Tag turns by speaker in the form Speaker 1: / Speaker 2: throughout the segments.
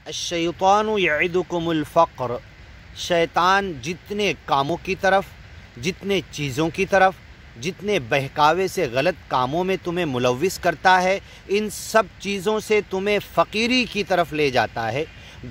Speaker 1: الشیطان یعدکم الفقر، شیطان جتنے کاموں کی طرف، جتنے چیزوں کی طرف، جتنے بہکاوے سے غلط کاموں میں تمہیں ملوث کرتا ہے، ان سب چیزوں سے تمہیں فقیری کی طرف لے جاتا ہے،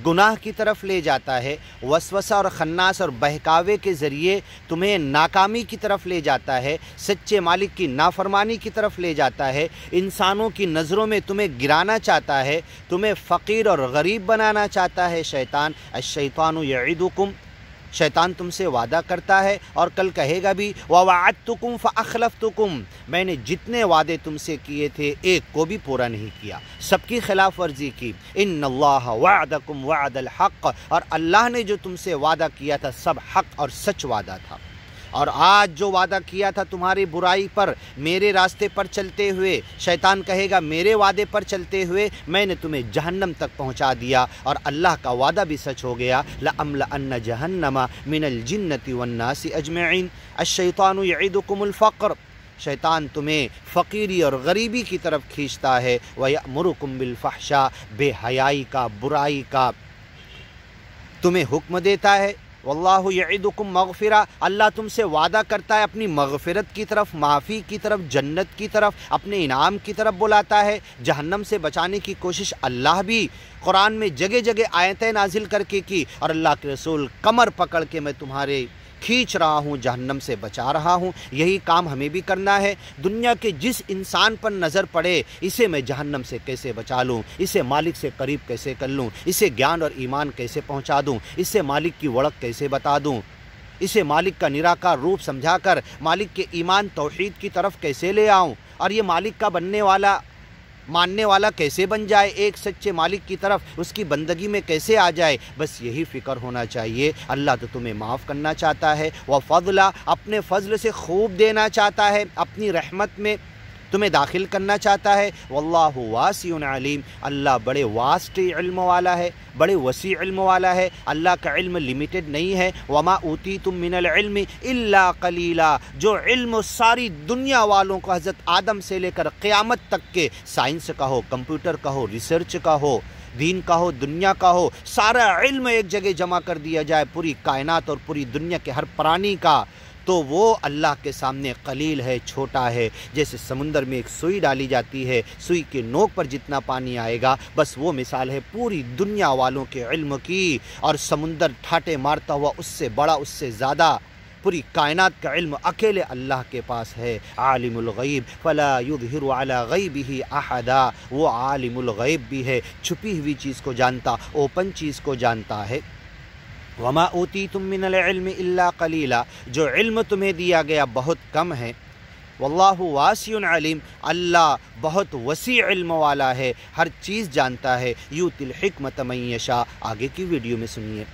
Speaker 1: گناہ کی طرف لے جاتا ہے، وسوسہ اور خناس اور بہکاوے کے ذریعے تمہیں ناکامی کی طرف لے جاتا ہے، سچے مالک کی نافرمانی کی طرف لے جاتا ہے، انسانوں کی نظروں میں تمہیں گرانا چاہتا ہے، تمہیں فقیر اور غریب بنانا چاہتا ہے شیطان۔ الشیطان یعدکم، شیطان تم سے وعدہ کرتا ہے اور کل کہے گا بھی وَوَعَدْتُكُمْ فَأَخْلَفْتُكُمْ، میں نے جتنے وعدے تم سے کیے تھے ایک کو بھی پورا نہیں کیا، سب کی خلاف ورزی کی۔ ان اللہ وعدکم وعد الحق، اور اللہ نے جو تم سے وعدہ کیا تھا سب حق اور سچ وعدہ تھا، اور آج جو وعدہ کیا تھا تمہاری برائی پر، میرے راستے پر چلتے ہوئے، شیطان کہے گا میرے وعدے پر چلتے ہوئے میں نے تمہیں جہنم تک پہنچا دیا، اور اللہ کا وعدہ بھی سچ ہو گیا، لَأَمْلَأَنَّ جَهَنَّمَ مِنَ الْجِنَّةِ وَالنَّاسِ أَجْمَعِينَ۔ الشیطان یعدکم الفقر، شیطان تمہیں فقیری اور غریبی کی طرف کھینچتا ہے، وَيَأْمُرُكُمْ بِالْفَحْشَاءِ، بے حیائی کا، برائی کا تمہیں حکم دیتا ہے۔ واللہ یعدکم مغفرہ، اللہ تم سے وعدہ کرتا ہے اپنی مغفرت کی طرف، معافی کی طرف، جنت کی طرف، اپنے انعام کی طرف بلاتا ہے۔ جہنم سے بچانے کی کوشش اللہ بھی قرآن میں جگہ جگہ آیتیں نازل کر کے کی، اور اللہ کے رسول کمر پکڑ کے میں تمہارے کھینچ رہا ہوں، جہنم سے بچا رہا ہوں۔ یہی کام ہمیں بھی کرنا ہے۔ دنیا کے جس انسان پر نظر پڑے اسے میں جہنم سے کیسے بچا لوں، اسے مالک سے قریب کیسے کر لوں، اسے گیان اور ایمان کیسے پہنچا دوں، اسے مالک کی وڑک کیسے بتا دوں، اسے مالک کا نراکار روپ سمجھا کر مالک کے ایمان توحید کی طرف کیسے لے آؤں، اور یہ مالک کا بننے والا، ماننے والا کیسے بن جائے، ایک سچے مالک کی طرف اس کی بندگی میں کیسے آ جائے۔ بس یہی فکر ہونا چاہیے۔ اللہ تو تمہیں معاف کرنا چاہتا ہے، وَفَضْلًا، اپنے فضل سے خوب دینا چاہتا ہے، اپنی رحمت میں تمہیں داخل کرنا چاہتا ہے۔ واللہ واسع علیم، اللہ بڑے واسٹ علم والا ہے، بڑے وسیع علم والا ہے، اللہ کا علم لمیٹڈ نہیں ہے۔ وما اوتیتم من العلم الا قلیلا، جو علم ساری دنیا والوں کو حضرت آدم سے لے کر قیامت تک کے، سائنس کا ہو، کمپیوٹر کا ہو، ریسرچ کا ہو، دین کا ہو، دنیا کا ہو، سارا علم ایک جگہ جمع کر دیا جائے، پوری کائنات اور پوری دنیا کے ہر پرانی کا، تو وہ اللہ کے سامنے قلیل ہے، چھوٹا ہے۔ جیسے سمندر میں ایک سوئی ڈالی جاتی ہے، سوئی کے نوک پر جتنا پانی آئے گا، بس وہ مثال ہے پوری دنیا والوں کے علم کی، اور سمندر ٹھاٹے مارتا ہوا اس سے بڑا، اس سے زیادہ، پوری کائنات کا علم اکیلے اللہ کے پاس ہے۔ عالم الغیب فلا یظہر علی غیبہ احدا، وہ عالم الغیب بھی ہے، چھپی ہوئی چیز کو جانتا، اوپن چیز کو جانتا ہے۔ وما اوتیتم من العلم الا قلیلا، جو علم تمہیں دیا گیا بہت کم ہے۔ واللہ واسع علیم، اللہ بہت وسیع علم والا ہے، ہر چیز جانتا ہے۔ یؤتی الحکمۃ من یشاء، آگے کی ویڈیو میں سنیے۔